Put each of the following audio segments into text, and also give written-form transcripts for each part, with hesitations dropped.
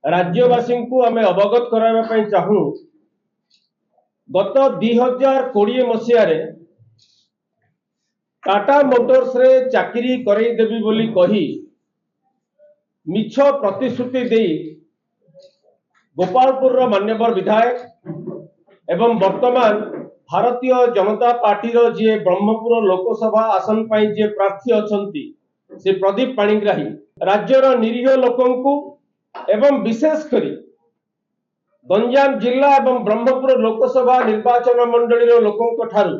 राज्यवासी को आम अवगत कराइबा चाहूँ गत 2020 मसीह टाटा मोटर्स रे चाकरी करईदेवी बोली कही मिछ प्रतिश्रुति दे गोपालपुर मान्यवर विधायक एवं वर्तमान भारतीय जनता पार्टी जी ब्रह्मपुर लोकसभा आसन पर जी प्रार्थी अछंती से प्रदीप पाणिग्राही राज्यर निरीह लोकंकु एवं विशेषकर गंजाम जिला एवं ब्रह्मपुर लोकसभा निर्वाचन मंडली लोकों ठारू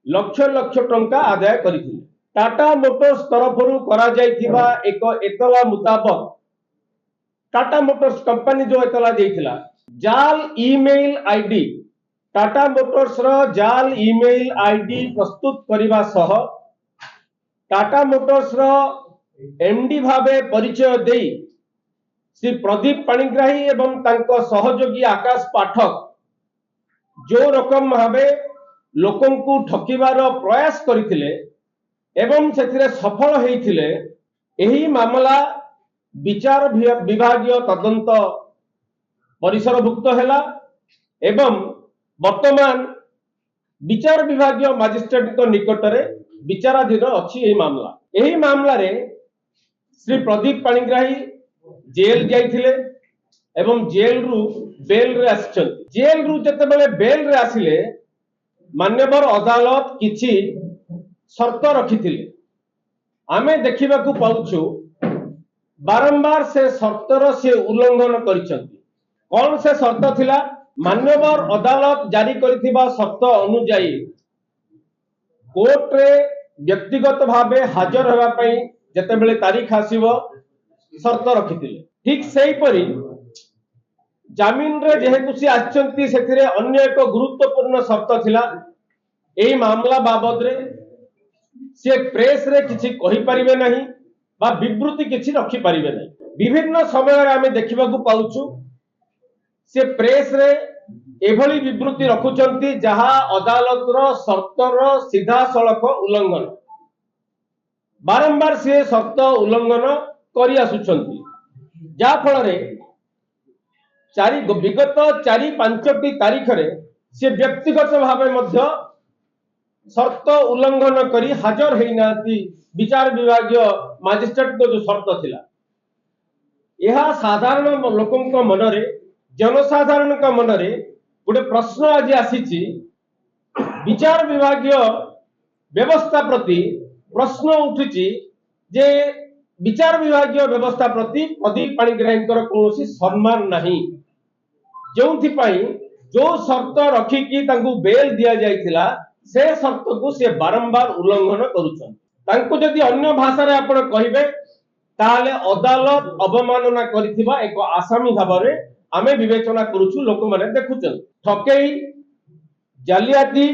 लक्ष लक्ष टंका आदाय करथिले। टाटा मोटर्स तरफ एक एतला मुताबक टाटा मोटर्स कंपनी जो एतला देथिला जाल ईमेल आईडी टाटा मोटर्स रो जाल ईमेल आईडी प्रस्तुत करने सह टाटा मोटर्स रो एमडी भावे परिचय दे श्री प्रदीप पाणिग्राही एवं तांको सहयोगी आकाश पाठक जो रकम भावे लोकं को ठकिबार प्रयास करथिले एवं सेथिरे सफल हेइथिले एही मामला विचार विभागीय तदंत परिसरभुक्त हैला एवं वर्तमान विचार विभागीय मजिस्ट्रेट निकट में विचाराधीन अच्छी यही मामला रे श्री प्रदीप पाणिग्राही जेल जाइथिले एवं जेल रु बेल रे आछन। जेल रु जते बेले बेल रे आसिले मान्यवर अदालत किछि शर्त रखिथिले आमे देखिबा को पाउछु बारंबार से शर्तर से उल्लंघन करिसंती। कौन से शर्त थिला? मान्यवर अदालत जारी करिथिबा शर्त अनुसार कोर्ट रे व्यक्तिगत भावे हाजर होगा पई जते बेले तारीख आसीबो शर्त रखिथिले। ठीक सेही परी जामीन रे जेहेतु सी आछंती सेथिरे अन्य एक गुरुत्वपूर्ण शर्त थिला एही मामला बाबद रे से प्रेस रे किछि कहि परिबे नहीं बा विवृत्ति किछि रखि परिबे नहीं। विभिन्न समय रे आमे देखिबा को पाउछु से प्रेस रे एभली विवृत्ति रखुचंती जहा अदालत रो शर्तर सीधा सड़क उल्लंघन बारंबार से शर्त उल्लंघन करि आसुचंती जा फल रे विगत 4-5 तारीख रे से व्यक्तिगत भावे मध्य शर्त उल्लंघन करी हाजर हेइनाती विचार विभागीय मजिस्ट्रेट को जो शर्त थिला यह साधारण लोकंक मनरे जनसाधारण का मनरे गोटे प्रश्न आज आसीची विचार विभागीय व्यवस्था प्रति प्रश्न उठिची जे विचार विभागीय व्यवस्था प्रति प्रदीप पाणिग्राही कौन सम्मान नहीं जो शर्त रखिकी बेल दि जाइथिला से शर्त को से बारंबार उल्लंघन करुछन। जदि अन्य भाषा रे आपण कहिबे ताले अदालत अवमानना करिथिबा एक आसामी भाबरे आमे विवेचना करूछु लोक माने देखुछन। ठकेई जालियाती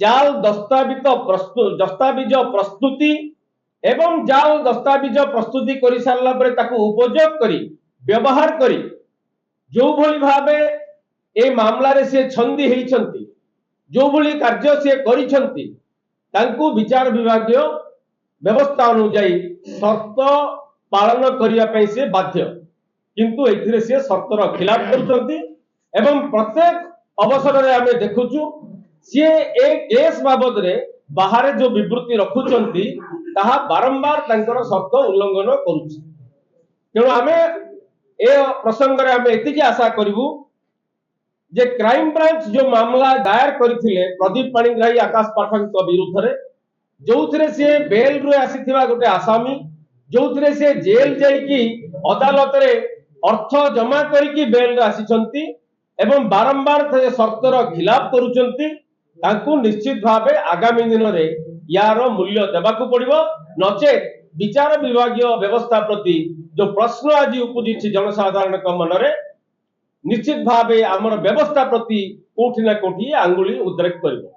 जाल दस्तावेज प्रस्तुति एवं जाल दस्तावेज प्रस्तुति करि सारला परे ताकू उपयोग करी व्यवहार करी जो भली भावे ए मामला रे से छंदी हेइछंती जो भली कार्य से करिछंती तांकू विचार विभागीय व्यवस्था अनुसार शर्त पालन करिया पई से बाध्य किंतु एथिरे से शर्तर खिलाफ करछंती एवं प्रत्येक अवसर रे आमे देखुछु से ए केस बाबद रे बाहर जो विवृत्ति रखुचंती ताहा बारंबार तांकर शर्त उल्लंघन करूछि। तेणु आमे ए प्रसंग रे आमे एतिकी आशा करिवु जे क्राइम ब्रांच जो मामला दायर करथिले प्रदीप पाणिग्राही आकाश पाठक विरुद्ध रे जोथिरे से बेल रे आसीथिबा गोटे आसामी जोथिरे से जेल जाइकी अदालत रे अर्थ जमा करिकी बेल रे आसीचंती एवं बारंबार शर्तर खिलाफ करूचंती तांकू निश्चित भावे आगामी दिन रे यार मूल्य देबाकू पड़िबो नचेत विचार विभागीय व्यवस्था प्रति जो प्रश्न आज उपजिछि जनसाधारण मनरे निश्चित भावे आमर व्यवस्था प्रति कोठी ना कोठी आंगुली उद्रेक करिबो।